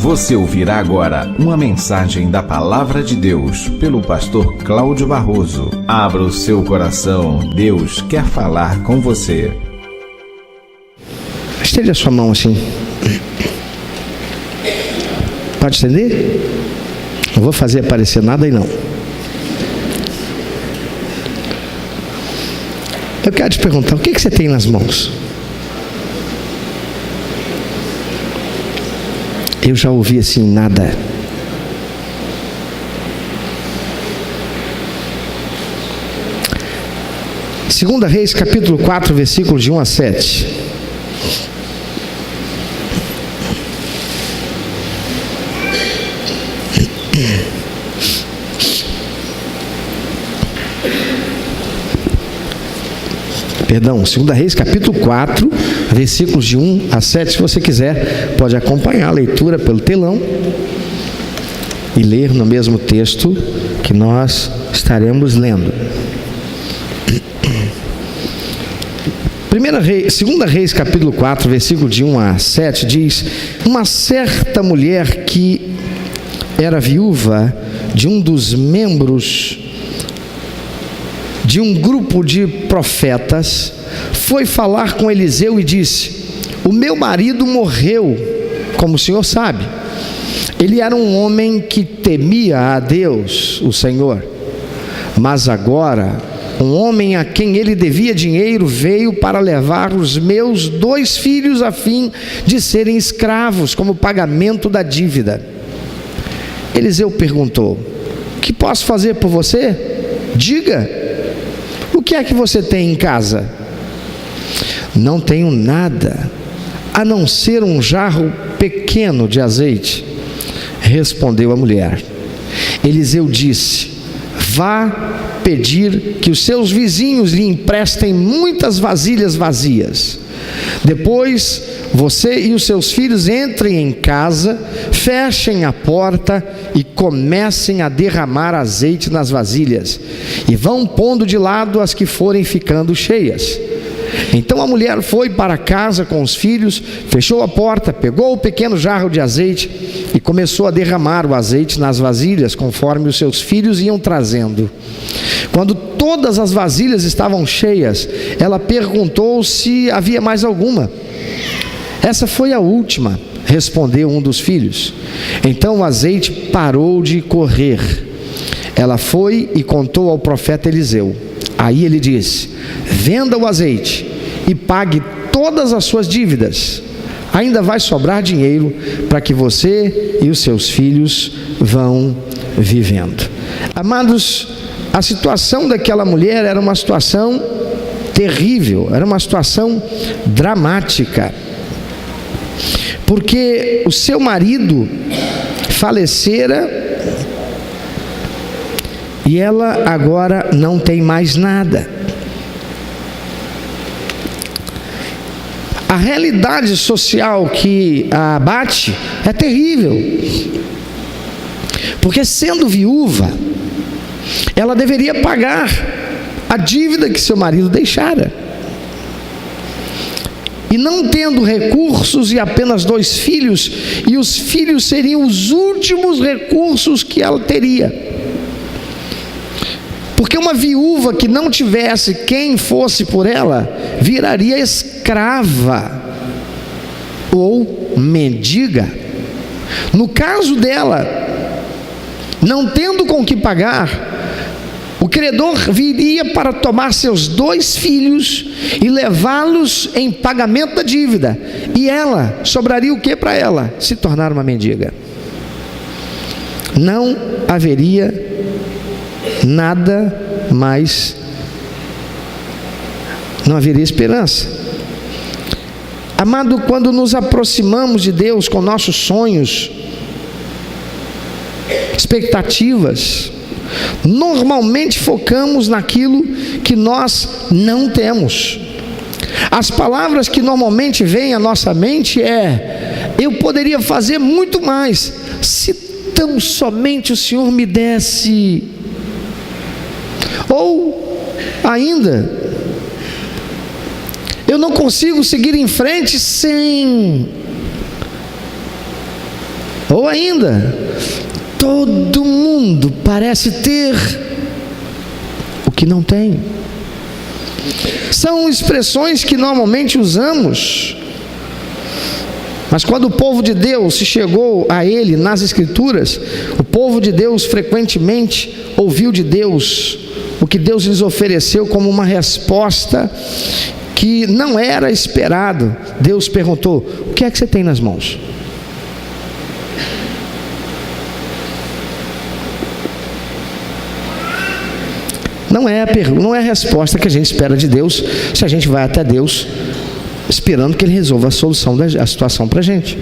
Você ouvirá agora uma mensagem da Palavra de Deus pelo pastor Cláudio Barroso. Abra o seu coração, Deus quer falar com você. Estende a sua mão assim. Pode estender? Não vou fazer aparecer nada aí não. Eu quero te perguntar, o que você tem nas mãos? Eu já ouvi assim, nada. Segunda Reis, capítulo 4, versículos de 1 a 7. Perdão, 2 Reis, capítulo 4, versículos de 1 a 7. Se você quiser, pode acompanhar a leitura pelo telão e ler no mesmo texto que nós estaremos lendo. 2 Reis, capítulo 4, versículo de 1 a 7, diz: uma certa mulher que era viúva de um dos membros de um grupo de profetas, foi falar com Eliseu e disse: o meu marido morreu, como o senhor sabe. Ele era um homem que temia a Deus, o Senhor. Mas agora, um homem a quem ele devia dinheiro veio para levar os meus 2 filhos a fim de serem escravos, como pagamento da dívida. Eliseu perguntou: o que posso fazer por você? Diga. O que é que você tem em casa? Não tenho nada, a não ser um jarro pequeno de azeite, respondeu a mulher. Eliseu disse: vá pedir que os seus vizinhos lhe emprestem muitas vasilhas vazias. Depois você e os seus filhos entrem em casa, fechem a porta e comecem a derramar azeite nas vasilhas, e vão pondo de lado as que forem ficando cheias. Então a mulher foi para casa com os filhos, fechou a porta, pegou o pequeno jarro de azeite e começou a derramar o azeite nas vasilhas, conforme os seus filhos iam trazendo. Quando todas as vasilhas estavam cheias, ela perguntou se havia mais alguma. Essa foi a última, respondeu um dos filhos. Então o azeite parou de correr. Ela foi e contou ao profeta Eliseu. Aí ele disse: venda o azeite e pague todas as suas dívidas. Ainda vai sobrar dinheiro para que você e os seus filhos vão vivendo. Amados, a situação daquela mulher era uma situação terrível, era uma situação dramática, porque o seu marido falecera e ela agora não tem mais nada. A realidade social que a abate é terrível, porque sendo viúva, ela deveria pagar a dívida que seu marido deixara. E não tendo recursos e apenas 2 filhos, e os filhos seriam os últimos recursos que ela teria. Porque uma viúva que não tivesse quem fosse por ela, viraria escrava ou mendiga. No caso dela, não tendo com que pagar, o credor viria para tomar seus 2 filhos e levá-los em pagamento da dívida. E ela, sobraria o que para ela? Se tornar uma mendiga. Não haveria nada mais, não haveria esperança. Amado, quando nos aproximamos de Deus com nossos sonhos, expectativas, normalmente focamos naquilo que nós não temos. As palavras que normalmente vêm à nossa mente é: eu poderia fazer muito mais, se tão somente o Senhor me desse. Ou ainda, eu não consigo seguir em frente sem Ou ainda, todo mundo parece ter o que não tem. São expressões que normalmente usamos, mas quando o povo de Deus se chegou a ele nas Escrituras, o povo de Deus frequentemente ouviu de Deus o que Deus lhes ofereceu como uma resposta que não era esperado. Deus perguntou: o que é que você tem nas mãos? Não é a resposta que a gente espera de Deus, se a gente vai até Deus esperando que Ele resolva a solução da situação para a gente.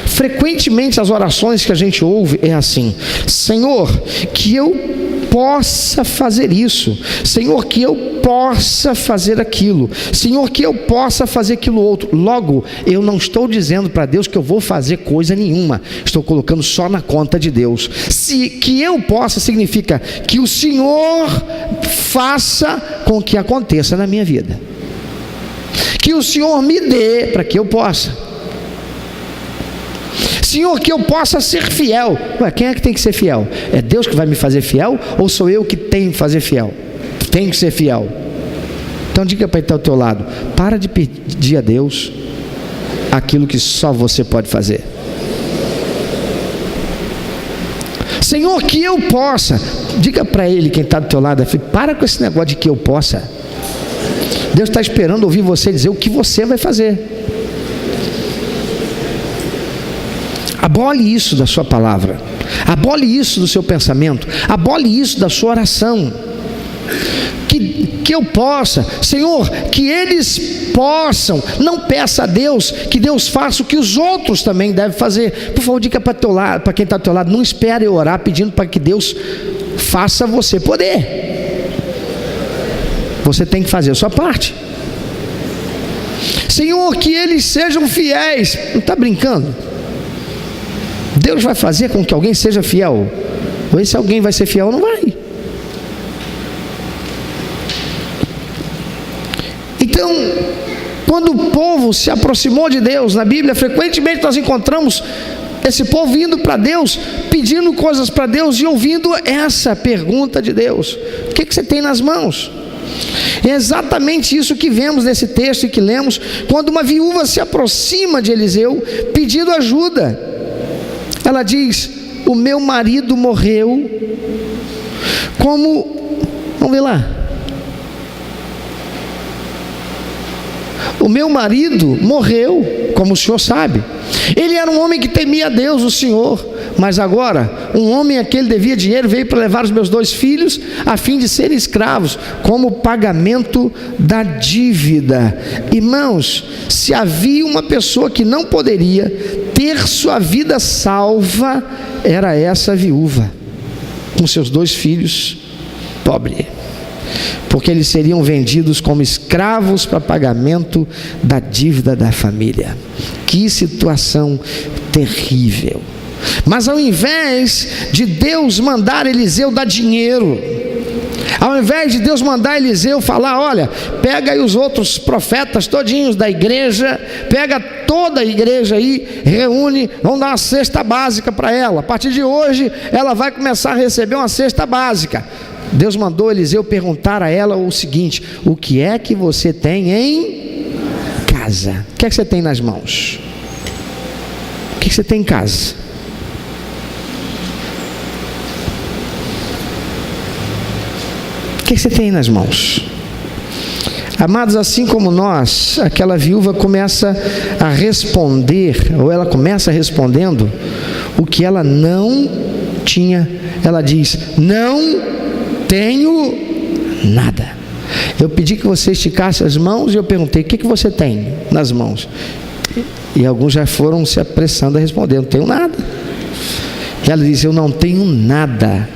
Frequentemente as orações que a gente ouve é assim: Senhor, que eu possa fazer isso, Senhor, que eu possa fazer aquilo, Senhor, que eu possa fazer aquilo outro. Logo, eu não estou dizendo para Deus que eu vou fazer coisa nenhuma, estou colocando só na conta de Deus. Se que eu possa significa que o Senhor faça com que aconteça na minha vida, que o Senhor me dê para que eu possa. Senhor, que eu possa ser fiel. Ué, quem é que tem que ser fiel? É Deus que vai me fazer fiel? Ou sou eu que tenho que fazer fiel? Tenho que ser fiel. Então diga para ele estar ao teu lado: para de pedir a Deus aquilo que só você pode fazer. Senhor, que eu possa. Diga para ele, quem está do teu lado: para com esse negócio de que eu possa. Deus está esperando ouvir você dizer o que você vai fazer. Abole isso da sua palavra, abole isso do seu pensamento, abole isso da sua oração. Que eu possa, Senhor, que eles possam. Não peça a Deus que Deus faça o que os outros também devem fazer. Por favor, diga para quem está do teu lado: não espere eu orar pedindo para que Deus faça você poder. Você tem que fazer a sua parte. Senhor, que eles sejam fiéis. Não está brincando? Deus vai fazer com que alguém seja fiel. Ou esse alguém vai ser fiel? Não vai. Então, quando o povo se aproximou de Deus, na Bíblia frequentemente nós encontramos esse povo indo para Deus, pedindo coisas para Deus e ouvindo essa pergunta de Deus: o que você tem nas mãos? É exatamente isso que vemos nesse texto e que lemos, quando uma viúva se aproxima de Eliseu pedindo ajuda. Ela diz: o meu marido morreu. Vamos ver lá. O meu marido morreu, como o senhor sabe. Ele era um homem que temia a Deus, o Senhor. Mas agora, um homem a quem ele devia dinheiro veio para levar os meus 2 filhos a fim de serem escravos, como pagamento da dívida. Irmãos, se havia uma pessoa que não poderia ter sua vida salva, era essa viúva, com seus 2 filhos, pobre, porque eles seriam vendidos como escravos para pagamento da dívida da família. Que situação terrível! Mas ao invés de Deus mandar Eliseu dar dinheiro, ao invés de Deus mandar Eliseu falar: olha, pega aí os outros profetas todinhos da igreja, pega toda a igreja aí, reúne, vamos dar uma cesta básica para ela, a partir de hoje ela vai começar a receber uma cesta básica. Deus mandou Eliseu perguntar a ela o seguinte: o que é que você tem em casa? O que é que você tem nas mãos? O que você tem em casa? O que você tem nas mãos? Amados, assim como nós, aquela viúva começa a responder, ou ela começa respondendo o que ela não tinha. Ela diz: não tenho nada. Eu pedi que você esticasse as mãos e eu perguntei: o que você tem nas mãos? E alguns já foram se apressando a responder: não tenho nada. E ela diz: eu não tenho nada,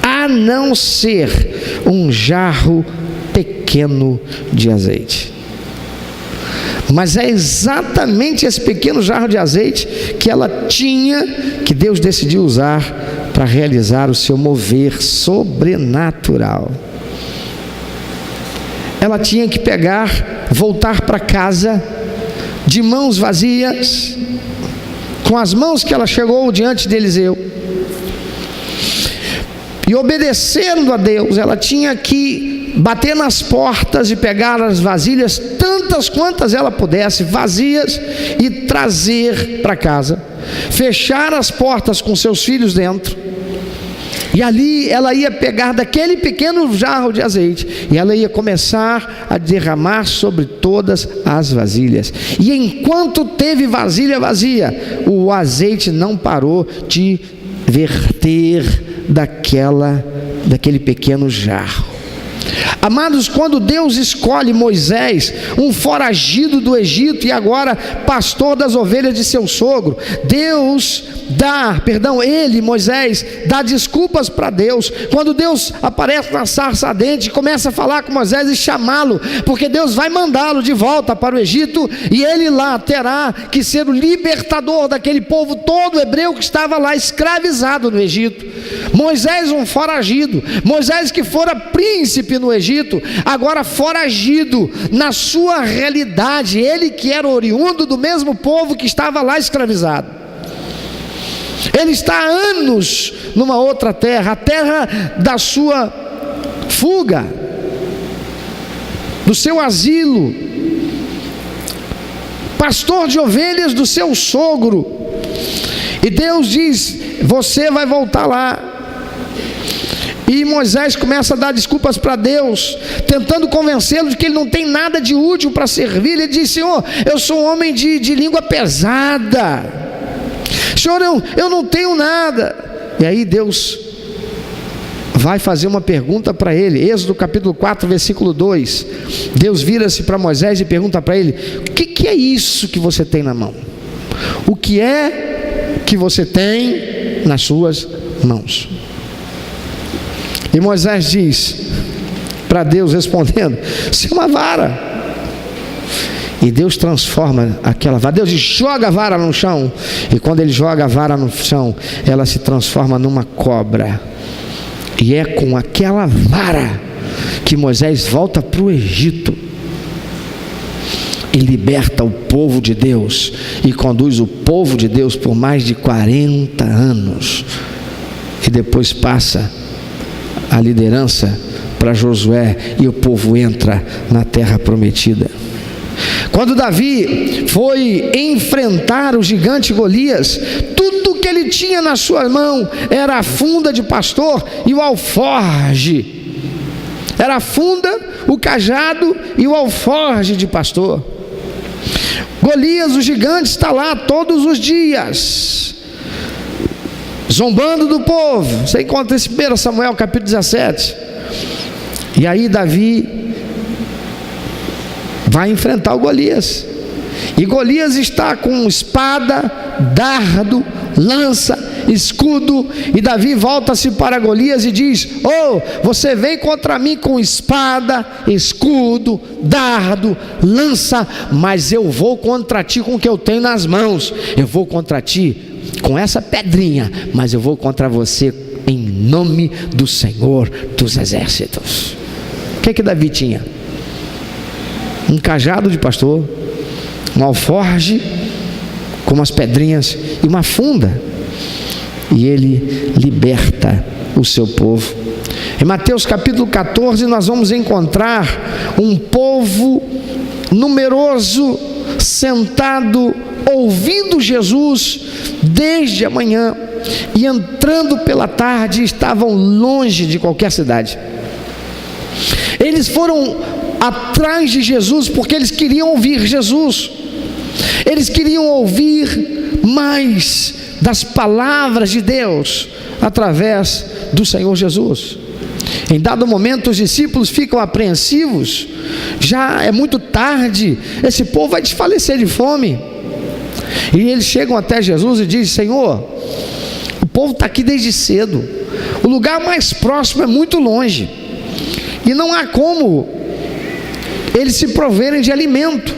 a não ser um jarro pequeno de azeite. Mas é exatamente esse pequeno jarro de azeite que ela tinha, que Deus decidiu usar para realizar o seu mover sobrenatural. Ela tinha que voltar para casa de mãos vazias, com as mãos que ela chegou diante de Eliseu. E obedecendo a Deus, ela tinha que bater nas portas e pegar as vasilhas, tantas quantas ela pudesse, vazias, e trazer para casa, fechar as portas com seus filhos dentro, e ali ela ia pegar daquele pequeno jarro de azeite, e ela ia começar a derramar sobre todas as vasilhas, e enquanto teve vasilha vazia, o azeite não parou de verter daquele pequeno jarro. Amados, quando Deus escolhe Moisés, um foragido do Egito e agora pastor das ovelhas de seu sogro, Moisés dá desculpas para Deus. Quando Deus aparece na sarça ardente, começa a falar com Moisés e chamá-lo, porque Deus vai mandá-lo de volta para o Egito, e ele lá terá que ser o libertador daquele povo todo hebreu que estava lá escravizado no Egito. Moisés, um foragido, Moisés que fora príncipe no Egito, agora foragido na sua realidade, ele que era oriundo do mesmo povo que estava lá escravizado. Ele está há anos numa outra terra, a terra da sua fuga, do seu asilo, pastor de ovelhas do seu sogro, e Deus diz: você vai voltar lá. E Moisés começa a dar desculpas para Deus, tentando convencê-lo de que ele não tem nada de útil para servir. Ele diz: Senhor, eu sou um homem de língua pesada, Senhor, eu não tenho nada. E aí Deus vai fazer uma pergunta para ele. Êxodo capítulo 4, versículo 2. Deus vira-se para Moisés e pergunta para ele: o que é isso que você tem na mão? O que é que você tem nas suas mãos? E Moisés diz para Deus, respondendo: isso é uma vara. E Deus transforma aquela vara. Deus diz: joga a vara no chão. E quando ele joga a vara no chão, ela se transforma numa cobra. E é com aquela vara que Moisés volta para o Egito e liberta o povo de Deus, e conduz o povo de Deus por mais de 40 anos. E depois passa a liderança para Josué, e o povo entra na terra prometida. Quando Davi foi enfrentar o gigante Golias, tudo que ele tinha na sua mão era a funda de pastor e o alforge. Era a funda, o cajado e o alforge de pastor. Golias, o gigante, está lá todos os dias, zombando do povo. Você encontra esse 1 Samuel capítulo 17. E aí Davi vai enfrentar o Golias, e Golias está com espada, dardo, lança, escudo, e Davi volta-se para Golias e diz: você vem contra mim com espada, escudo, dardo, lança, mas eu vou contra ti com o que eu tenho nas mãos. Eu vou contra ti com essa pedrinha, mas eu vou contra você em nome do Senhor dos exércitos. O que Davi tinha? Um cajado de pastor, um alforge com umas pedrinhas e uma funda, e ele liberta o seu povo. Em Mateus capítulo 14 nós vamos encontrar um povo numeroso sentado ouvindo Jesus desde a manhã, e entrando pela tarde estavam longe de qualquer cidade. Eles foram atrás de Jesus porque eles queriam ouvir Jesus. Eles queriam ouvir mais das palavras de Deus através do Senhor Jesus. Em dado momento os discípulos ficam apreensivos. Já é muito tarde, esse povo vai desfalecer de fome. E eles chegam até Jesus e dizem: Senhor, o povo está aqui desde cedo, o lugar mais próximo é muito longe, e não há como eles se proverem de alimento.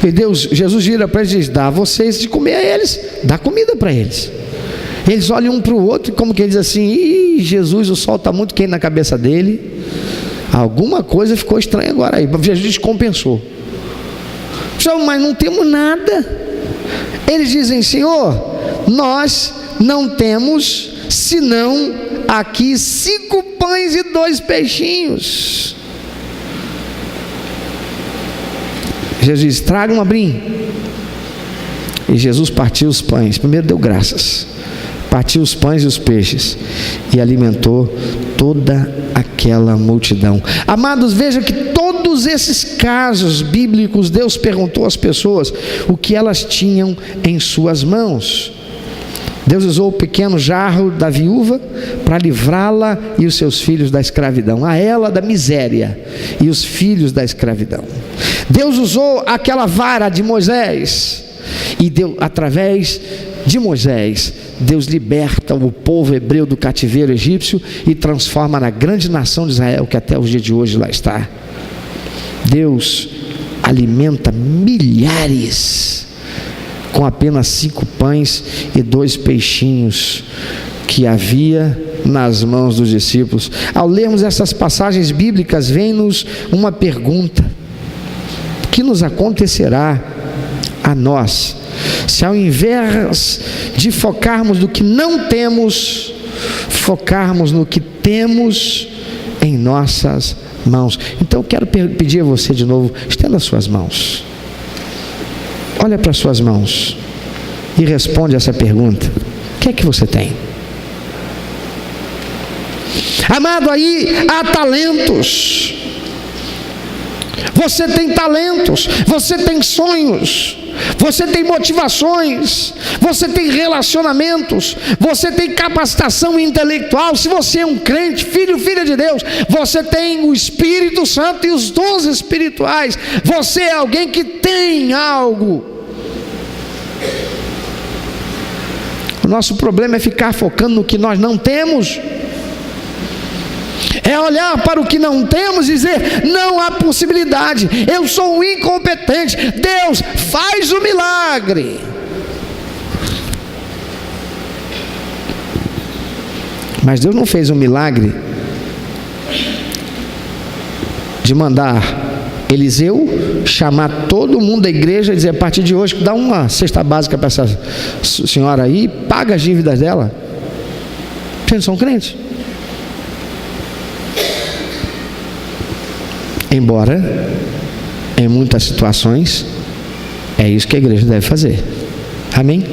E Jesus vira para eles e diz: dá a vocês de comer a eles, dá comida para eles. Eles olham um para o outro, como que diz assim: ih, Jesus, o sol está muito quente na cabeça dele, alguma coisa ficou estranha agora aí. Jesus descompensou. Mas não temos nada. Eles dizem: Senhor, nós não temos senão aqui 5 pães e 2 peixinhos. Jesus disse: tragam a brim. E Jesus partiu os pães. Primeiro deu graças, partiu os pães e os peixes e alimentou toda aquela multidão. Amados, veja que todos esses casos bíblicos, Deus perguntou às pessoas o que elas tinham em suas mãos. Deus usou o pequeno jarro da viúva para livrá-la e os seus filhos da escravidão, a ela da miséria e os filhos da escravidão. Deus usou aquela vara de Moisés e deu, através de Moisés, Deus liberta o povo hebreu do cativeiro egípcio e transforma na grande nação de Israel, que até os dias de hoje lá está. Deus alimenta milhares com apenas 5 pães e 2 peixinhos que havia nas mãos dos discípulos. Ao lermos essas passagens bíblicas, vem-nos uma pergunta: o que nos acontecerá a nós se, ao invés de focarmos no que não temos, focarmos no que temos em nossas mãos? Então eu quero pedir a você de novo: estenda as suas mãos, olha para as suas mãos e responde essa pergunta: o que é que você tem? Amado, aí há talentos. Você tem talentos, você tem sonhos, você tem motivações, você tem relacionamentos, você tem capacitação intelectual. Se você é um crente, filho, filha de Deus, você tem o Espírito Santo e os dons espirituais. Você é alguém que tem algo. O nosso problema é ficar focando no que nós não temos. É olhar para o que não temos e dizer: não há possibilidade, eu sou um incompetente. Deus, faz o milagre. Mas Deus não fez um milagre de mandar Eliseu chamar todo mundo da igreja e dizer: a partir de hoje, dá uma cesta básica para essa senhora aí, paga as dívidas dela. Vocês não são crentes? Embora, em muitas situações, é isso que a igreja deve fazer. Amém?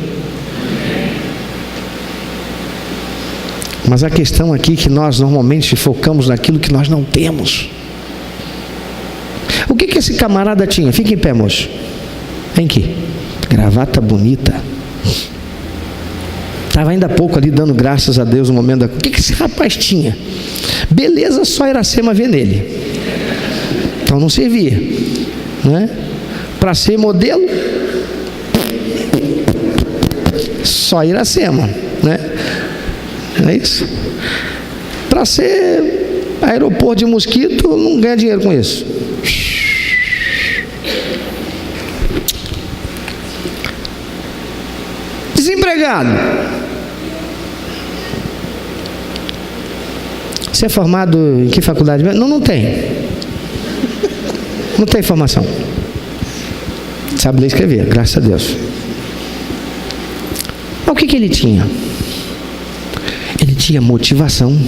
Mas a questão aqui é que nós normalmente focamos naquilo que nós não temos. O que esse camarada tinha? Fica em pé, moço. Vem aqui. Gravata bonita. Estava ainda há pouco ali dando graças a Deus no momento da... O que esse rapaz tinha? Beleza, só Iracema vê nele. Então não servia, né? Para ser modelo, só Iracema, né? Não é isso? Para ser aeroporto de mosquito, não ganha dinheiro com isso. Desempregado. Você é formado em que faculdade? Não tem. Não tem formação. Sabe ler e escrever, graças a Deus. Mas o que ele tinha? Ele tinha motivação.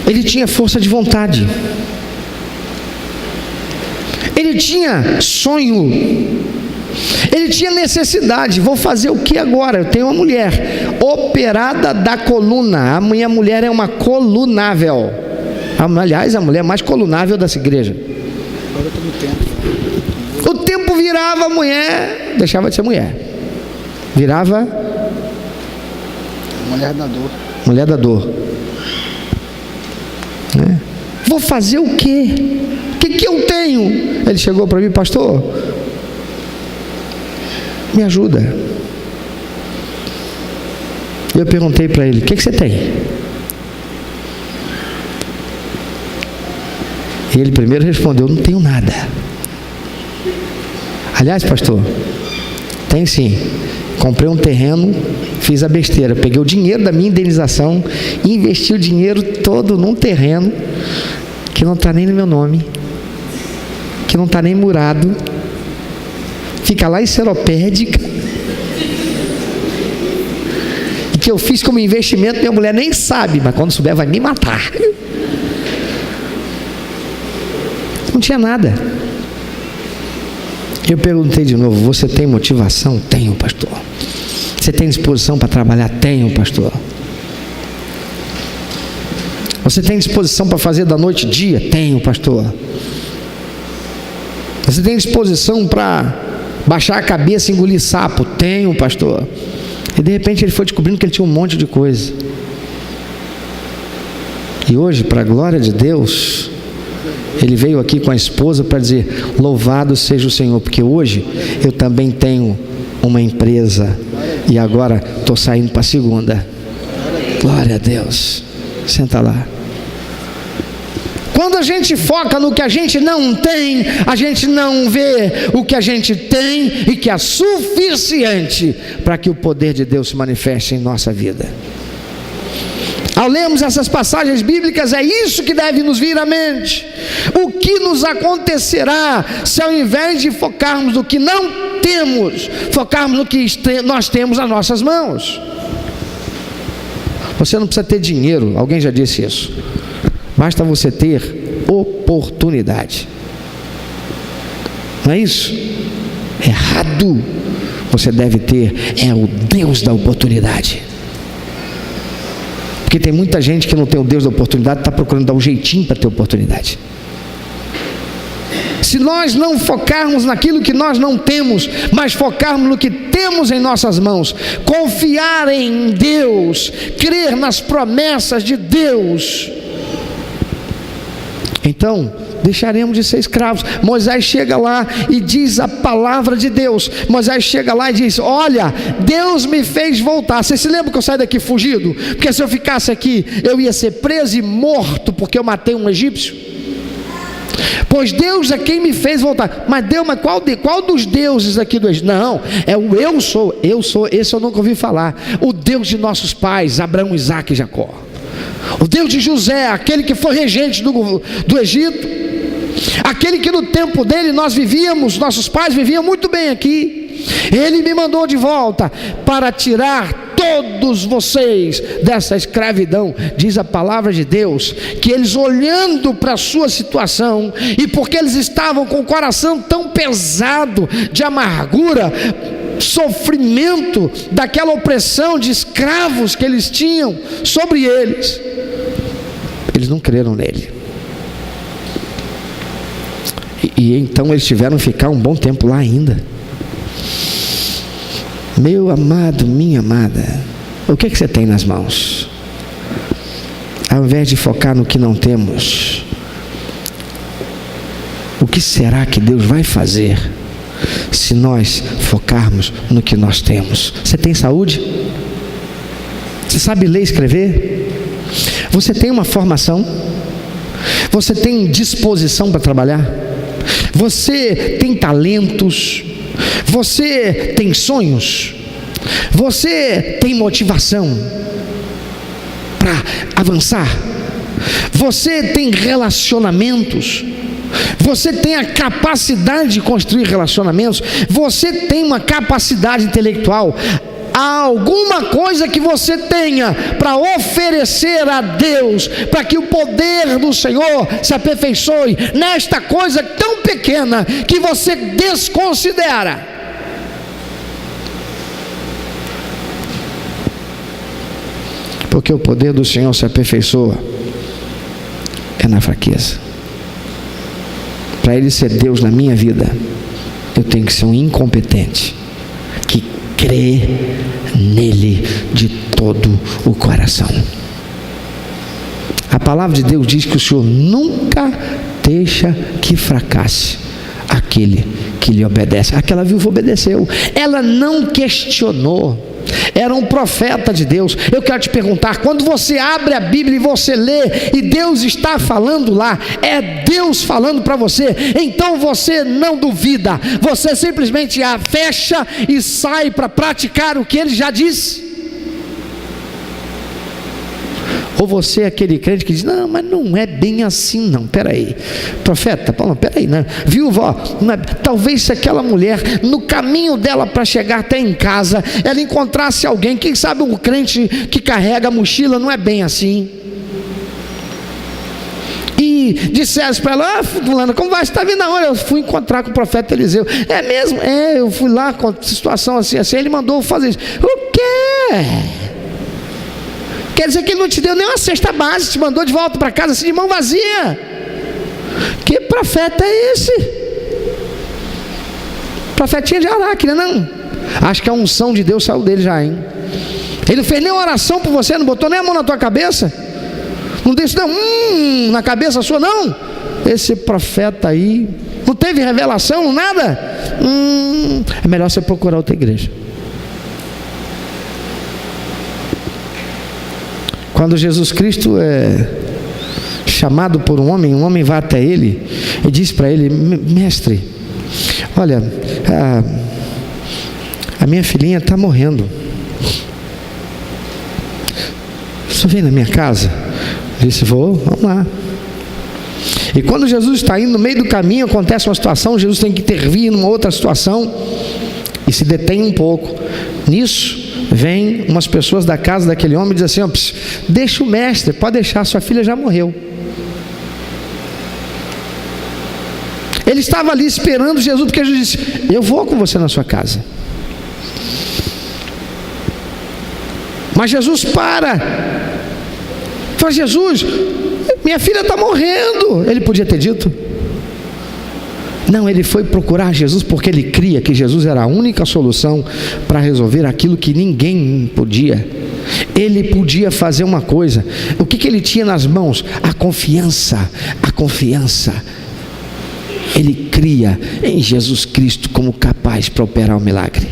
Ele tinha força de vontade. Ele tinha sonho. Ele tinha necessidade. Vou fazer o que agora? Eu tenho uma mulher operada da coluna. A minha mulher é uma colunável. Aliás, a mulher mais colunável dessa igreja. Agora está no tempo. O tempo virava, a mulher deixava de ser mulher. Virava Mulher da dor. Mulher da dor. Né? Vou fazer o quê? O que eu tenho? Ele chegou para mim: pastor, me ajuda. Eu perguntei para ele: o que você tem? E ele primeiro respondeu: não tenho nada. Aliás, pastor, tem sim. Comprei um terreno, fiz a besteira, peguei o dinheiro da minha indenização e investi o dinheiro todo num terreno que não está nem no meu nome, que não está nem murado. fica lá em Seropédica, e que eu fiz como investimento, minha mulher nem sabe, mas quando souber vai me matar. Não tinha nada. Eu perguntei de novo: você tem motivação? Tenho, pastor. Você tem disposição para trabalhar? Tenho, pastor. Você tem disposição para fazer da noite dia? Tenho, pastor. Você tem disposição para baixar a cabeça e engolir sapo? Tenho, pastor. E de repente ele foi descobrindo que ele tinha um monte de coisa. E hoje, para a glória de Deus, ele veio aqui com a esposa para dizer: louvado seja o Senhor, porque hoje eu também tenho uma empresa e agora estou saindo para a segunda. Glória a Deus. Senta lá. Quando a gente foca no que a gente não tem, a gente não vê o que a gente tem e que é suficiente para que o poder de Deus se manifeste em nossa vida. Ao lermos essas passagens bíblicas, é isso que deve nos vir à mente. O que nos acontecerá se, ao invés de focarmos no que não temos, focarmos no que nós temos nas nossas mãos? Você não precisa ter dinheiro, alguém já disse isso. Basta você ter oportunidade. Não é isso? Errado. Você deve ter o Deus da oportunidade. Porque tem muita gente que não tem o Deus da oportunidade, está procurando dar um jeitinho para ter oportunidade. Se nós não focarmos naquilo que nós não temos, mas focarmos no que temos em nossas mãos, confiar em Deus, crer nas promessas de Deus, então deixaremos de ser escravos. Moisés chega lá e diz a palavra de Deus. Moisés chega lá e diz: olha, Deus me fez voltar. Você se lembra que eu saí daqui fugido? Porque se eu ficasse aqui, eu ia ser preso e morto, porque eu matei um egípcio. Pois Deus é quem me fez voltar. Mas Deus, mas qual dos deuses aqui do Egito? Não, é o eu sou, esse eu nunca ouvi falar. O Deus de nossos pais, Abraão, Isaque e Jacó. O Deus de José, aquele que foi regente do Egito, aquele que no tempo dele nós vivíamos, nossos pais viviam muito bem aqui. Ele me mandou de volta para tirar todos vocês dessa escravidão. Diz a palavra de Deus que eles, olhando para a sua situação, e porque eles estavam com o coração tão pesado de amargura, sofrimento, daquela opressão de escravos que eles tinham sobre eles, eles não creram nele. E então eles tiveram que ficar um bom tempo lá ainda. Meu amado, minha amada, o que você tem nas mãos? Ao invés de focar no que não temos, o que será que Deus vai fazer se nós focarmos no que nós temos? Você tem saúde? Você sabe ler e escrever? Você tem uma formação? Você tem disposição para trabalhar? Você tem talentos? Você tem sonhos? Você tem motivação para avançar? Você tem relacionamentos? Você tem a capacidade de construir relacionamentos? Você tem uma capacidade intelectual? Há alguma coisa que você tenha para oferecer a Deus, para que o poder do Senhor se aperfeiçoe nesta coisa tão pequena que você desconsidera? Porque o poder do Senhor se aperfeiçoa na fraqueza. Para Ele ser Deus na minha vida, eu tenho que ser um incompetente que crê nele de todo o coração. A palavra de Deus diz que o Senhor nunca deixa que fracasse aquele que lhe obedece. Aquela viúva obedeceu, ela não questionou, era um profeta de Deus. Eu quero te perguntar, quando você abre a Bíblia e você lê, e Deus está falando lá, é Deus falando para você, então você não duvida, você simplesmente a fecha e sai para praticar o que Ele já disse? Ou você é aquele crente que diz: não, mas não é bem assim não, peraí, profeta Paulo, peraí, né? Viúva, ó, talvez se aquela mulher, no caminho dela para chegar até em casa, ela encontrasse alguém, quem sabe um crente que carrega a mochila, não é bem assim. E dissesse para ela: fulana, como vai? Você está vindo aonde? Eu fui encontrar com o profeta Eliseu. É mesmo? Eu fui lá com situação assim, ele mandou fazer isso. O quê? Quer dizer que ele não te deu nem uma cesta básica, te mandou de volta para casa assim de mão vazia? Que profeta é esse? Profetinha de Araque, não? Acho que a unção de Deus saiu dele já, hein? Ele não fez nem uma oração por você, não botou nem a mão na tua cabeça? Não disse não, na cabeça sua não? Esse profeta aí não teve revelação, nada? É melhor você procurar outra igreja. Quando Jesus Cristo é chamado por um homem vai até ele e diz para ele: mestre, olha, a minha filhinha está morrendo, você vem na minha casa? Disse: vamos lá. E quando Jesus está indo no meio do caminho, acontece uma situação, Jesus tem que intervir numa outra situação e se detém um pouco. Nisso vem umas pessoas da casa daquele homem e dizem assim: deixa o mestre, pode deixar, sua filha já morreu. Ele estava ali esperando Jesus, porque Jesus disse: eu vou com você na sua casa. Mas Jesus para. Fala: Jesus, minha filha está morrendo. Ele podia ter dito? Não, ele foi procurar Jesus porque ele cria que Jesus era a única solução para resolver aquilo que ninguém podia. Ele podia fazer uma coisa. O que ele tinha nas mãos? A confiança. A confiança. Ele cria em Jesus Cristo como capaz para operar o milagre.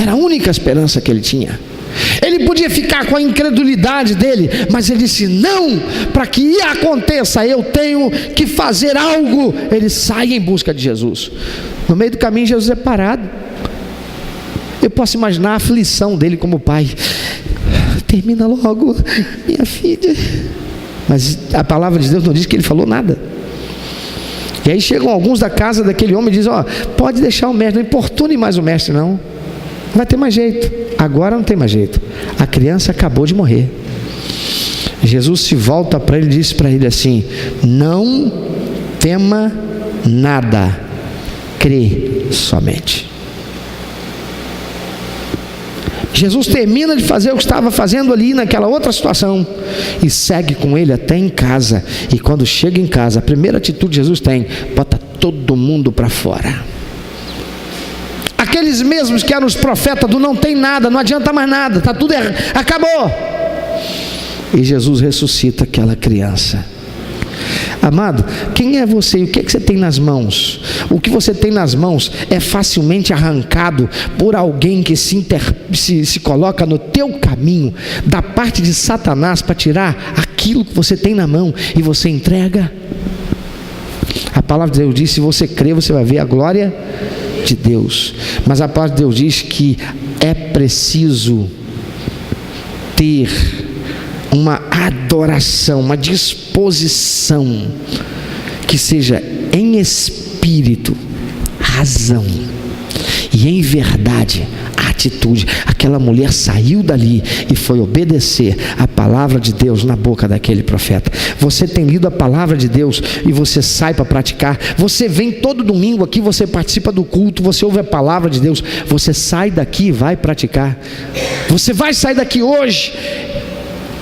Era a única esperança que ele tinha. Ele podia ficar com a incredulidade dele, mas ele disse: não, para que aconteça eu tenho que fazer algo. Ele sai em busca de Jesus. No meio do caminho Jesus é parado. Eu posso imaginar a aflição dele como pai: termina logo, minha filha. Mas a palavra de Deus não diz que ele falou nada. E aí chegam alguns da casa daquele homem e dizem: pode deixar o mestre, não importune mais o mestre não vai ter mais jeito, agora não tem mais jeito, a criança acabou de morrer. Jesus se volta para ele e diz para ele assim: não tema nada, crê somente. Jesus termina de fazer o que estava fazendo ali naquela outra situação e segue com ele até em casa. E quando chega em casa, a primeira atitude que Jesus tem: bota todo mundo para fora. Aqueles mesmos que eram os profetas do não tem nada, não adianta mais nada, está tudo errado, acabou. E Jesus ressuscita aquela criança. Amado, quem é você e o que é que você tem nas mãos? O que você tem nas mãos é facilmente arrancado por alguém que se coloca no teu caminho, da parte de Satanás, para tirar aquilo que você tem na mão e você entrega. A palavra de Deus diz: se você crer, você vai ver a glória de Deus. Mas a palavra de Deus diz que é preciso ter uma adoração, uma disposição que seja em espírito, razão e em verdade, atitude. Aquela mulher saiu dali e foi obedecer a palavra de Deus na boca daquele profeta. Você tem lido a palavra de Deus e você sai para praticar. Você vem todo domingo aqui, você participa do culto, você ouve a palavra de Deus, você sai daqui e vai praticar. Você vai sair daqui hoje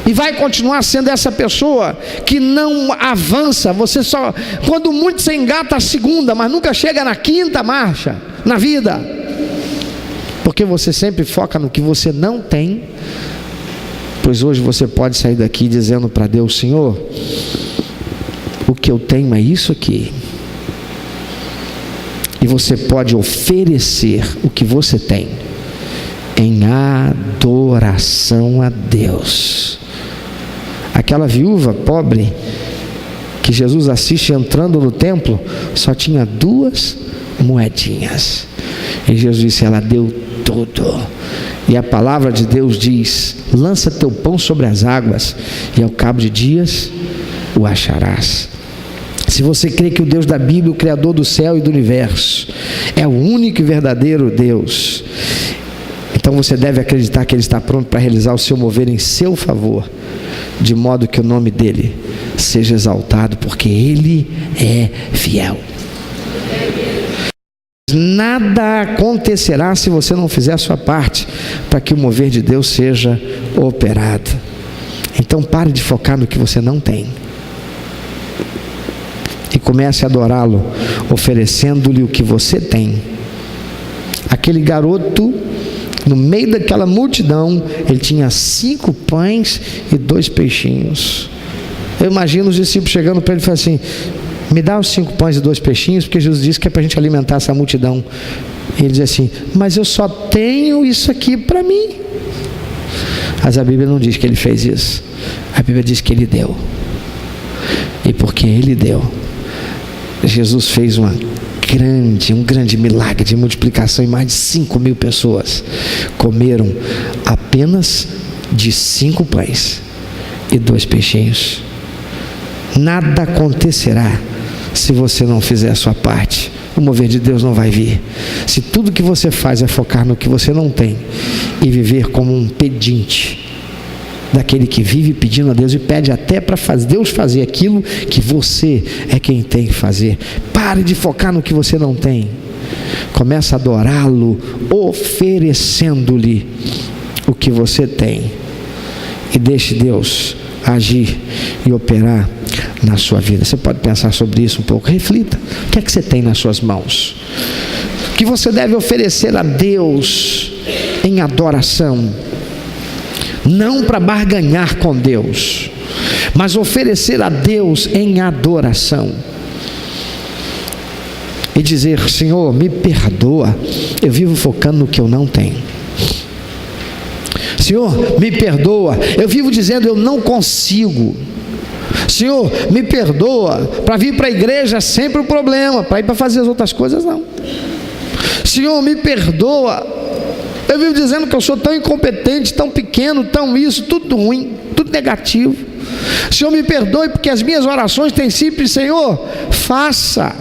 e vai continuar sendo essa pessoa que não avança. Você só, quando muito, você engata a segunda, mas nunca chega na quinta marcha na vida, porque você sempre foca no que você não tem. Pois hoje você pode sair daqui dizendo para Deus: Senhor, o que eu tenho é isso aqui. E você pode oferecer o que você tem em adoração a Deus. Aquela viúva pobre que Jesus assiste entrando no templo só tinha 2 moedinhas. E Jesus disse: ela deu tudo. E a palavra de Deus diz: lança teu pão sobre as águas, e ao cabo de dias o acharás. Se você crê que o Deus da Bíblia, o Criador do céu e do universo, é o único e verdadeiro Deus, então você deve acreditar que Ele está pronto para realizar o seu mover em seu favor, de modo que o nome dEle seja exaltado, porque Ele é fiel. Nada acontecerá se você não fizer a sua parte para que o mover de Deus seja operado. Então pare de focar no que você não tem e comece a adorá-lo, oferecendo-lhe o que você tem. Aquele garoto, no meio daquela multidão, ele tinha 5 pães e 2 peixinhos. Eu imagino os discípulos chegando para ele e falando assim: me dá os 5 pães e 2 peixinhos, porque Jesus disse que é para a gente alimentar essa multidão. E ele diz assim: mas eu só tenho isso aqui para mim. Mas a Bíblia não diz que ele fez isso. A Bíblia diz que ele deu. E porque ele deu, Jesus fez um grande milagre de multiplicação, e mais de 5.000 pessoas comeram apenas de 5 pães e 2 peixinhos. Nada acontecerá se você não fizer a sua parte. O mover de Deus não vai vir. Se tudo que você faz é focar no que você não tem e viver como um pedinte, daquele que vive pedindo a Deus e pede até para Deus fazer aquilo que você é quem tem que fazer. Pare de focar no que você não tem. Comece a adorá-lo, oferecendo-lhe o que você tem, e deixe Deus agir e operar na sua vida. Você pode pensar sobre isso um pouco, reflita. O que é que você tem nas suas mãos? O que você deve oferecer a Deus em adoração? Não para barganhar com Deus, mas oferecer a Deus em adoração. E dizer: Senhor, me perdoa, eu vivo focando no que eu não tenho. Senhor, me perdoa, eu vivo dizendo eu não consigo. Senhor, me perdoa, para vir para a igreja é sempre um problema, para ir para fazer as outras coisas não. Senhor, me perdoa, eu vivo dizendo que eu sou tão incompetente, tão pequeno, tão isso, tudo ruim, tudo negativo. Senhor, me perdoe, porque as minhas orações têm sempre: Senhor, faça.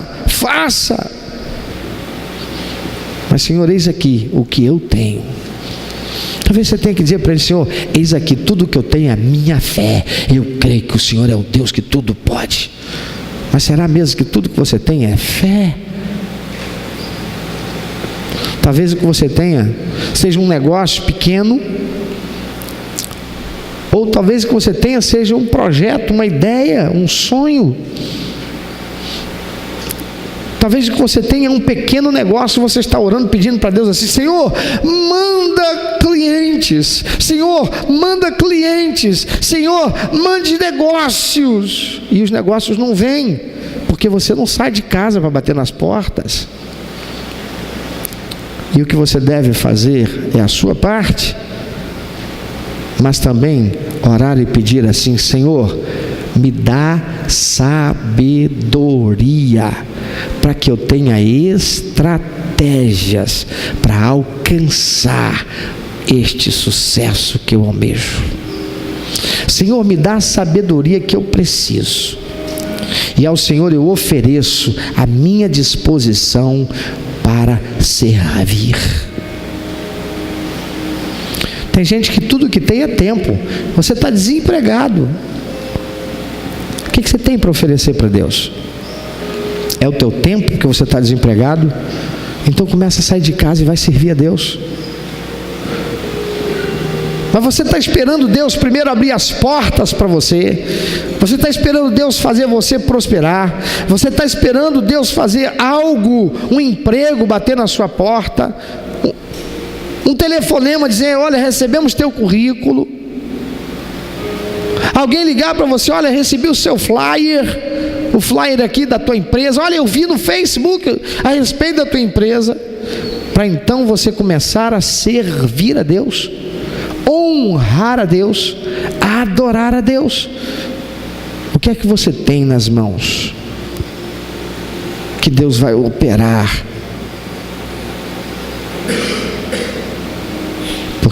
Mas Senhor, eis aqui o que eu tenho. Talvez você tenha que dizer para Ele: Senhor, eis aqui tudo que eu tenho, é a minha fé. Eu creio que o Senhor é o Deus que tudo pode. Mas será mesmo que tudo que você tem é fé? Talvez o que você tenha seja um negócio pequeno, ou talvez o que você tenha seja um projeto, uma ideia, um sonho. Talvez o que você tenha um pequeno negócio, você está orando, pedindo para Deus assim: Senhor, manda clientes. Senhor, manda clientes. Senhor, mande negócios. E os negócios não vêm, porque você não sai de casa para bater nas portas. E o que você deve fazer é a sua parte, mas também orar e pedir assim: Senhor, me dá sabedoria, para que eu tenha estratégias para alcançar este sucesso que eu almejo. Senhor, me dá a sabedoria que eu preciso, e ao Senhor eu ofereço a minha disposição para servir. Tem gente que tudo que tem é tempo. Você está desempregado. O que você tem para oferecer para Deus? É o teu tempo que você está desempregado? Então começa a sair de casa e vai servir a Deus. Mas você está esperando Deus primeiro abrir as portas para você. Você está esperando Deus fazer você prosperar. Você está esperando Deus fazer algo, um emprego, bater na sua porta, um telefonema dizer: olha, recebemos teu currículo. Alguém ligar para você: olha, recebi o seu flyer, o flyer aqui da tua empresa. Olha, eu vi no Facebook a respeito da tua empresa. Para então você começar a servir a Deus, honrar a Deus, adorar a Deus. O que é que você tem nas mãos que Deus vai operar?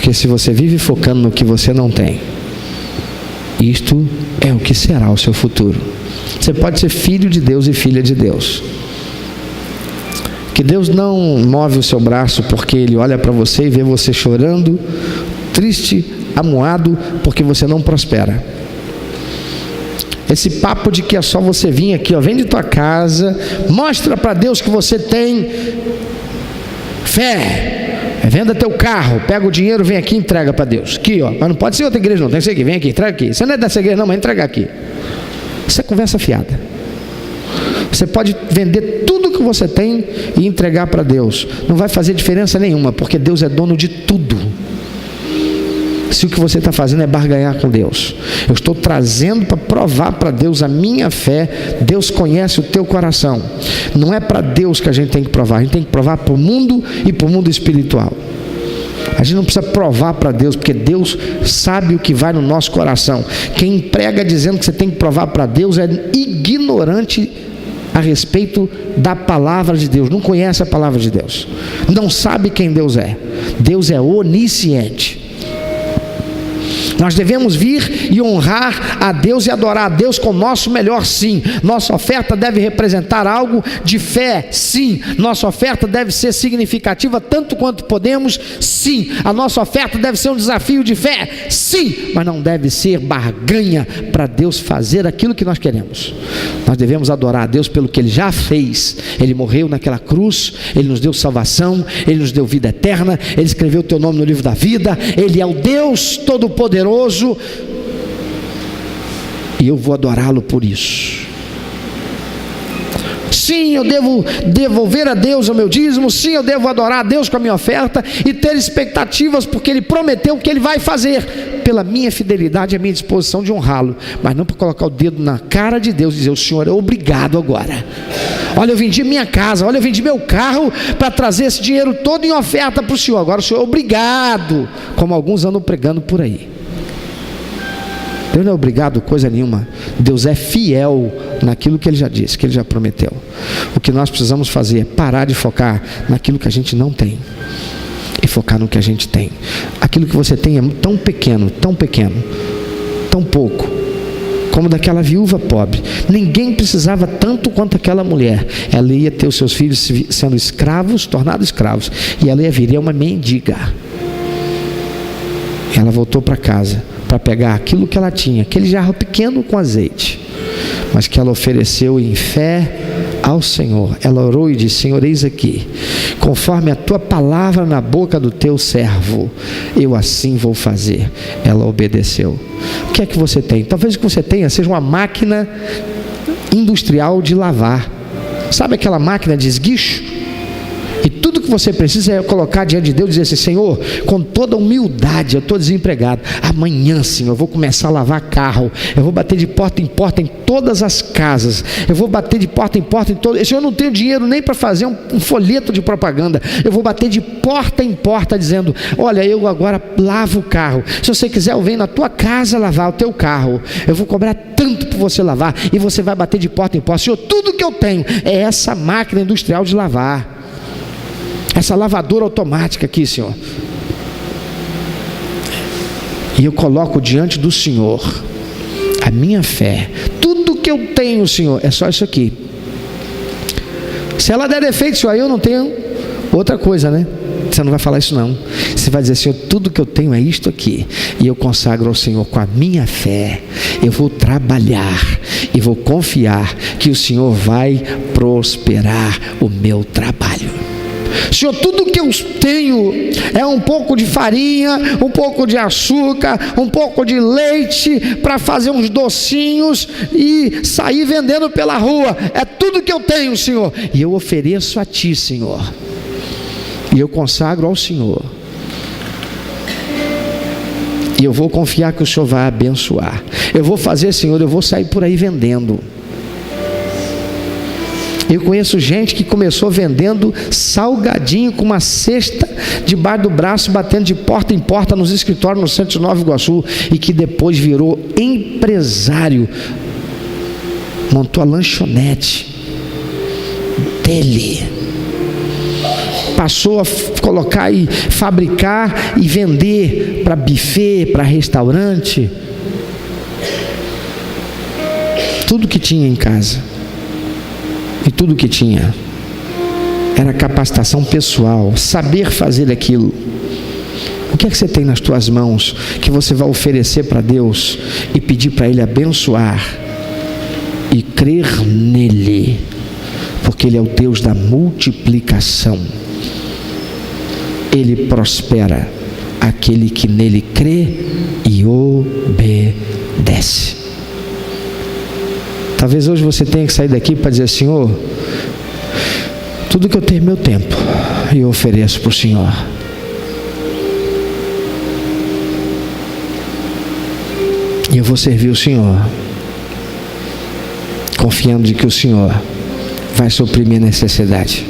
Porque se você vive focando no que você não tem, isto é o que será o seu futuro. Você pode ser filho de Deus e filha de Deus. Que Deus não move o seu braço porque Ele olha para você e vê você chorando, triste, amuado, porque você não prospera. Esse papo de que é só você vir aqui, ó, vende tua casa, mostra para Deus que você tem fé. Venda teu carro, pega o dinheiro, vem aqui e entrega para Deus. Aqui, ó. Mas não pode ser outra igreja, não. Tem que ser aqui, vem aqui, entrega aqui. Você não é dessa igreja, não, mas entrega aqui. Isso é conversa fiada. Você pode vender tudo que você tem e entregar para Deus. Não vai fazer diferença nenhuma, porque Deus é dono de tudo. Se o que você está fazendo é barganhar com Deus, eu estou trazendo para provar para Deus a minha fé. Deus conhece o teu coração. Não é para Deus que a gente tem que provar, a gente tem que provar para o mundo e para o mundo espiritual. A gente não precisa provar para Deus, porque Deus sabe o que vai no nosso coração. Quem prega dizendo que você tem que provar para Deus é ignorante a respeito da palavra de Deus, não conhece a palavra de Deus, não sabe quem Deus é. Deus é onisciente. Nós devemos vir e honrar a Deus e adorar a Deus com o nosso melhor, sim. Nossa oferta deve representar algo de fé, sim. Nossa oferta deve ser significativa tanto quanto podemos, sim. A nossa oferta deve ser um desafio de fé, sim. Mas não deve ser barganha para Deus fazer aquilo que nós queremos. Nós devemos adorar a Deus pelo que Ele já fez. Ele morreu naquela cruz, Ele nos deu salvação, Ele nos deu vida eterna, Ele escreveu o teu nome no livro da vida. Ele é o Deus Todo-Poderoso, e eu vou adorá-lo por isso. Sim, eu devo devolver a Deus o meu dízimo. Sim, eu devo adorar a Deus com a minha oferta e ter expectativas, porque Ele prometeu que Ele vai fazer, pela minha fidelidade e a minha disposição de honrá-lo, mas não para colocar o dedo na cara de Deus e dizer: o Senhor é obrigado agora. Olha, eu vendi minha casa, olha, eu vendi meu carro para trazer esse dinheiro todo em oferta para o Senhor. Agora o Senhor é obrigado, como alguns andam pregando por aí. Deus não é obrigado coisa nenhuma. Deus é fiel naquilo que Ele já disse, que Ele já prometeu. O que nós precisamos fazer é parar de focar naquilo que a gente não tem e focar no que a gente tem. Aquilo que você tem é tão pequeno, tão pouco, como daquela viúva pobre. Ninguém precisava tanto quanto aquela mulher. Ela ia ter os seus filhos sendo escravos, tornados escravos, e ela ia virar uma mendiga. Ela voltou para casa para pegar aquilo que ela tinha, aquele jarro pequeno com azeite, mas que ela ofereceu em fé ao Senhor. Ela orou e disse: Senhor, eis aqui, conforme a tua palavra na boca do teu servo, eu assim vou fazer. Ela obedeceu. O que é que você tem? Talvez o que você tenha seja uma máquina industrial de lavar. Sabe aquela máquina de esguicho? E tudo que você precisa é colocar diante de Deus e dizer assim: Senhor, com toda humildade, eu estou desempregado, amanhã, Senhor, eu vou começar a lavar carro, eu vou bater de porta em porta em todas as casas, eu vou bater de porta em porta em todas. Senhor, eu não tenho dinheiro nem para fazer um folheto de propaganda, eu vou bater de porta em porta dizendo: olha, eu agora lavo o carro, se você quiser eu venho na tua casa lavar o teu carro, eu vou cobrar tanto para você lavar, e você vai bater de porta em porta. Senhor, tudo que eu tenho é essa máquina industrial de lavar, essa lavadora automática aqui, Senhor, e eu coloco diante do Senhor a minha fé. Tudo que eu tenho, Senhor, é só isso aqui. Se ela der defeito, Senhor, eu não tenho outra coisa, né? Você não vai falar isso não. Você vai dizer: Senhor, tudo que eu tenho é isto aqui, e eu consagro ao Senhor com a minha fé. Eu vou trabalhar e vou confiar que o Senhor vai prosperar o meu trabalho. Senhor, tudo que eu tenho é um pouco de farinha, um pouco de açúcar, um pouco de leite para fazer uns docinhos e sair vendendo pela rua. É tudo que eu tenho, Senhor, e eu ofereço a Ti, Senhor, e eu consagro ao Senhor, e eu vou confiar que o Senhor vai abençoar. Eu vou fazer, Senhor, eu vou sair por aí vendendo. Eu conheço gente que começou vendendo salgadinho com uma cesta debaixo do braço, batendo de porta em porta nos escritórios no centro de Nova Iguaçu, e que depois virou empresário, montou a lanchonete dele. passou a colocar e fabricar e vender para buffet, para restaurante. Tudo que tinha em casa, e tudo que tinha era capacitação pessoal, saber fazer aquilo. O que é que você tem nas tuas mãos que você vai oferecer para Deus e pedir para Ele abençoar e crer nele, porque Ele é o Deus da multiplicação. Ele prospera aquele que nele crê e obedece. Talvez hoje você tenha que sair daqui para dizer: Senhor, tudo que eu tenho é meu tempo, e eu ofereço para o Senhor. E eu vou servir o Senhor, confiando de que o Senhor vai suprir minha necessidade.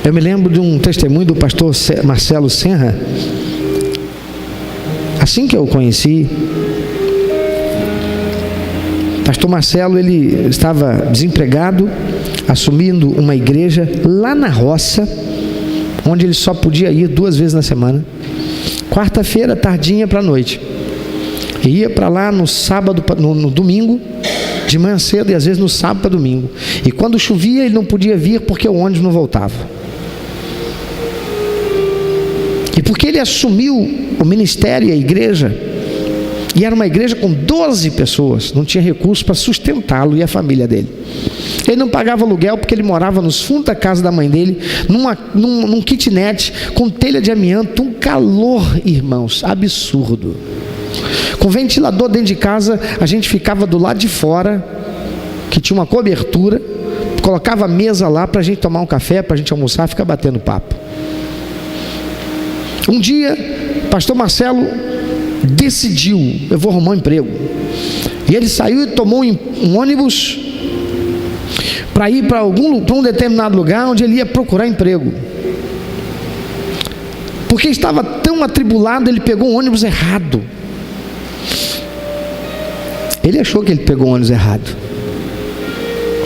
Eu me lembro de um testemunho do pastor Marcelo Senra. Assim que eu o conheci, pastor Marcelo, ele estava desempregado, assumindo uma igreja lá na roça, onde ele só podia ir 2 vezes na semana, quarta-feira, tardinha para a noite. E ia para lá no sábado, no domingo, de manhã cedo, e às vezes no sábado para domingo. E quando chovia, ele não podia vir porque o ônibus não voltava. E porque ele assumiu o ministério e a igreja, e era uma igreja com 12 pessoas, não tinha recursos para sustentá-lo e a família dele. Ele não pagava aluguel porque ele morava nos fundos da casa da mãe dele, num kitnet com telha de amianto, um calor, irmãos, absurdo. Com ventilador dentro de casa, a gente ficava do lado de fora, que tinha uma cobertura, colocava a mesa lá para a gente tomar um café, para a gente almoçar, ficar batendo papo. Um dia, pastor Marcelo decidiu: eu vou arrumar um emprego. E ele saiu e tomou um ônibus para ir para um determinado lugar onde ele ia procurar emprego. Porque estava tão atribulado, ele pegou um ônibus errado. Ele achou que ele pegou o ônibus errado.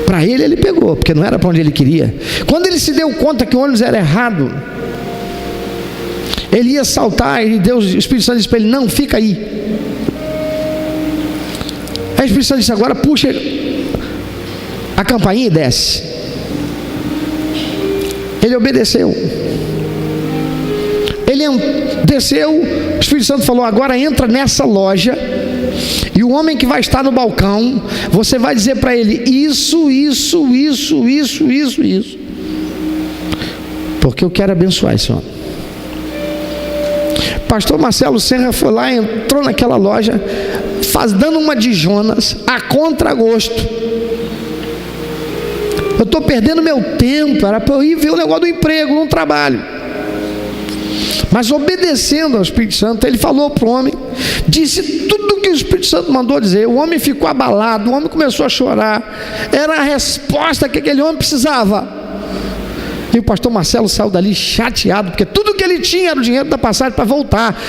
Para ele pegou, porque não era para onde ele queria. Quando ele se deu conta que o ônibus era errado, ele ia saltar, e Deus, o Espírito Santo disse para ele: não, fica aí. Aí o Espírito Santo disse: agora puxa a campainha e desce. Ele obedeceu. Ele desceu. O Espírito Santo falou: agora entra nessa loja, e o homem que vai estar no balcão, você vai dizer para ele isso, porque eu quero abençoar esse homem. Pastor Marcelo Serra foi lá, entrou naquela loja, dando uma de Jonas, a contragosto. Eu estou perdendo meu tempo, era para eu ir ver o negócio do emprego, não trabalho. Mas obedecendo ao Espírito Santo, ele falou para o homem, disse tudo o que o Espírito Santo mandou dizer. O homem ficou abalado, o homem começou a chorar. Era a resposta que aquele homem precisava. E o pastor Marcelo saiu dali chateado, porque tudo que ele tinha era o dinheiro da passagem para voltar.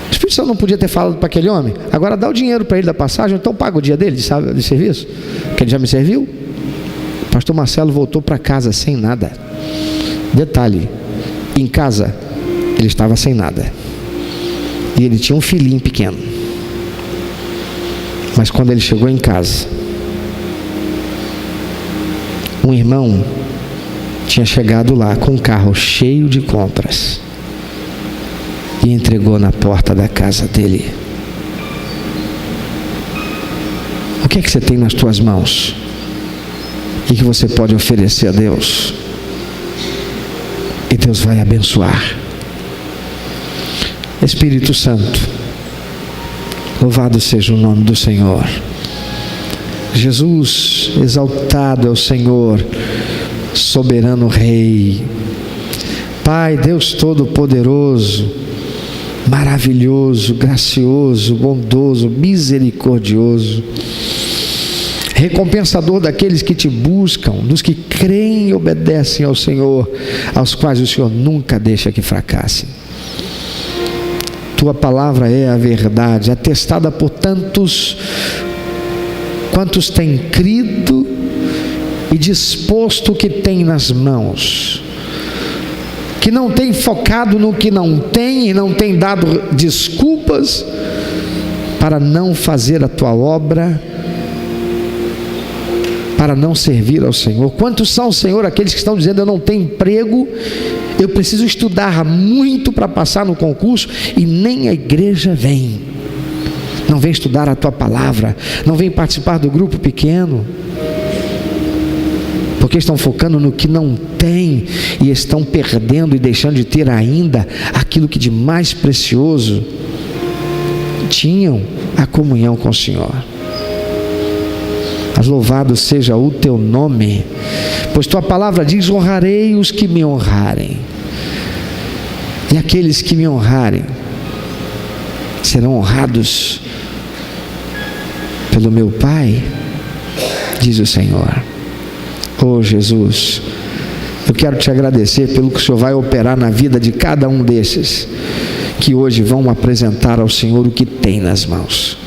O Espírito Santo não podia ter falado para aquele homem: agora dá o dinheiro para ele da passagem, então paga o dia dele de serviço, que ele já me serviu. O pastor Marcelo voltou para casa sem nada. Detalhe, em casa ele estava sem nada, e ele tinha um filhinho pequeno. Mas quando ele chegou em casa, um irmão tinha chegado lá com um carro cheio de compras e entregou na porta da casa dele. O que é que você tem nas tuas mãos e que você pode oferecer a Deus, e Deus vai abençoar? Espírito Santo, louvado seja o nome do Senhor. Jesus, exaltado é o Senhor, soberano Rei, Pai, Deus Todo-Poderoso, maravilhoso, gracioso, bondoso, misericordioso, recompensador daqueles que te buscam, dos que creem e obedecem ao Senhor, aos quais o Senhor nunca deixa que fracassem. Tua palavra é a verdade, atestada por tantos quantos têm crido e disposto o que tem nas mãos, que não tem focado no que não tem e não tem dado desculpas para não fazer a tua obra, para não servir ao Senhor. Quantos são, Senhor, aqueles que estão dizendo: eu não tenho emprego, eu preciso estudar muito para passar no concurso, e nem a igreja vem, não vem estudar a tua palavra, não vem participar do grupo pequeno, porque estão focando no que não tem e estão perdendo e deixando de ter ainda aquilo que de mais precioso tinham: a comunhão com o Senhor. Mas louvado seja o teu nome, pois tua palavra diz: honrarei os que me honrarem, e aqueles que me honrarem serão honrados pelo meu Pai, diz o Senhor. Oh Jesus, eu quero te agradecer pelo que o Senhor vai operar na vida de cada um desses que hoje vão apresentar ao Senhor o que tem nas mãos,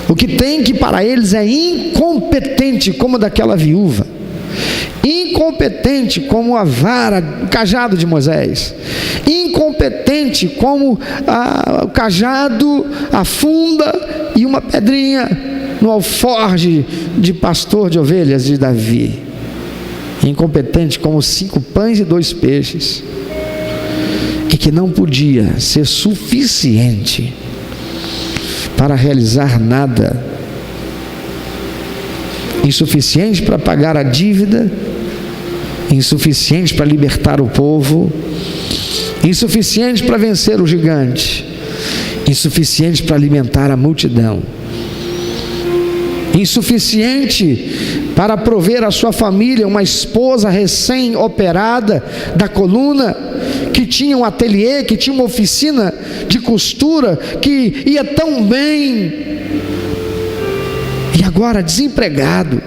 o que tem, que para eles é incompetente, como daquela viúva, incompetente como a vara, o cajado de Moisés, incompetente como o cajado, a funda e uma pedrinha no alforje de pastor de ovelhas de Davi, incompetente como 5 pães e 2 peixes, e que não podia ser suficiente para realizar nada, insuficiente para pagar a dívida, insuficiente para libertar o povo, insuficiente para vencer o gigante, insuficiente para alimentar a multidão, insuficiente para prover à sua família uma esposa recém-operada da coluna, que tinha um ateliê, que tinha uma oficina de costura, que ia tão bem, e agora desempregado.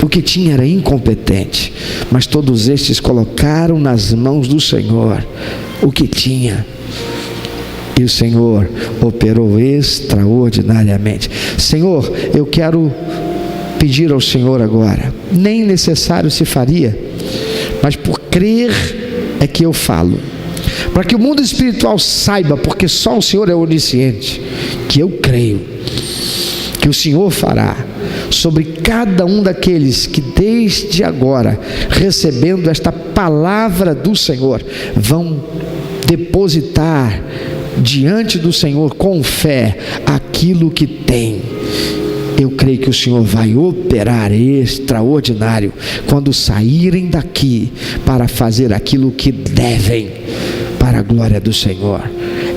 O que tinha era incompetente, mas todos estes colocaram nas mãos do Senhor o que tinha, e o Senhor operou extraordinariamente. Senhor, eu quero pedir ao Senhor agora, nem necessário se faria, mas por crer é que eu falo, para que o mundo espiritual saiba, porque só o Senhor é onisciente, que eu creio que o Senhor fará sobre cada um daqueles que desde agora, recebendo esta palavra do Senhor, vão depositar diante do Senhor com fé aquilo que tem. Eu creio que o Senhor vai operar extraordinário quando saírem daqui para fazer aquilo que devem, para a glória do Senhor,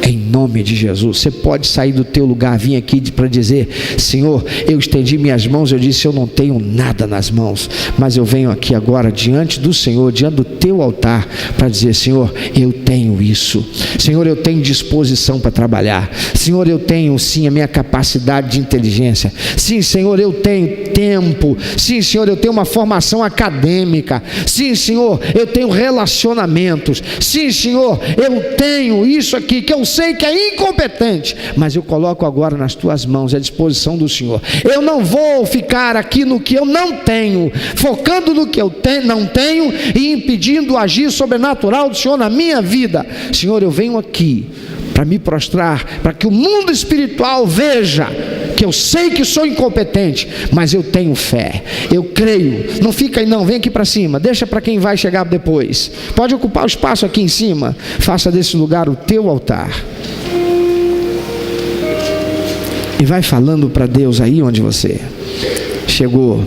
em nome de Jesus. Você pode sair do teu lugar, vir aqui para dizer: Senhor, eu estendi minhas mãos, eu disse: eu não tenho nada nas mãos, mas eu venho aqui agora diante do Senhor, diante do teu altar, para dizer: Senhor, eu tenho isso. Senhor, eu tenho disposição para trabalhar. Senhor, eu tenho sim a minha capacidade de inteligência. Sim, Senhor, eu tenho tempo. Sim, Senhor, eu tenho uma formação acadêmica. Sim, Senhor, eu tenho relacionamentos. Sim, Senhor, eu tenho isso aqui que eu sei que é incompetente, mas eu coloco agora nas tuas mãos, à disposição do Senhor. Eu não vou ficar aqui no que eu não tenho, focando no que eu não tenho e impedindo o agir sobrenatural do Senhor na minha vida. Senhor, eu venho aqui para me prostrar, para que o mundo espiritual veja que eu sei que sou incompetente, mas eu tenho fé, eu creio. Não fica aí não, vem aqui para cima, deixa para quem vai chegar depois, pode ocupar o espaço aqui em cima. Faça desse lugar o teu altar e vai falando para Deus aí onde você chegou.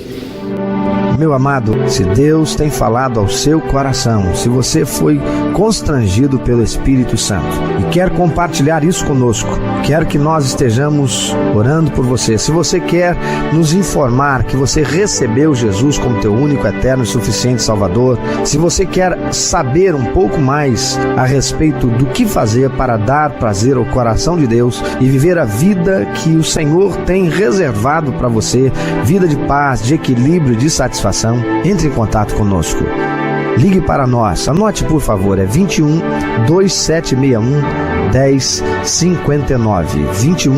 Meu amado, se Deus tem falado ao seu coração, se você foi constrangido pelo Espírito Santo e quer compartilhar isso conosco, quer que nós estejamos orando por você, se você quer nos informar que você recebeu Jesus como teu único, eterno e suficiente Salvador, se você quer saber um pouco mais a respeito do que fazer para dar prazer ao coração de Deus e viver a vida que o Senhor tem reservado para você, vida de paz, de equilíbrio, de satisfação, entre em contato conosco. Ligue para nós, anote por favor, é 21 2761 1059, 21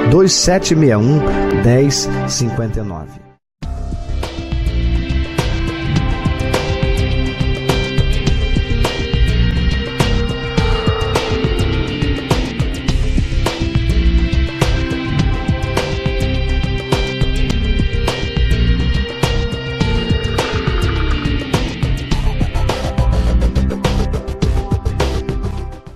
2761 1059.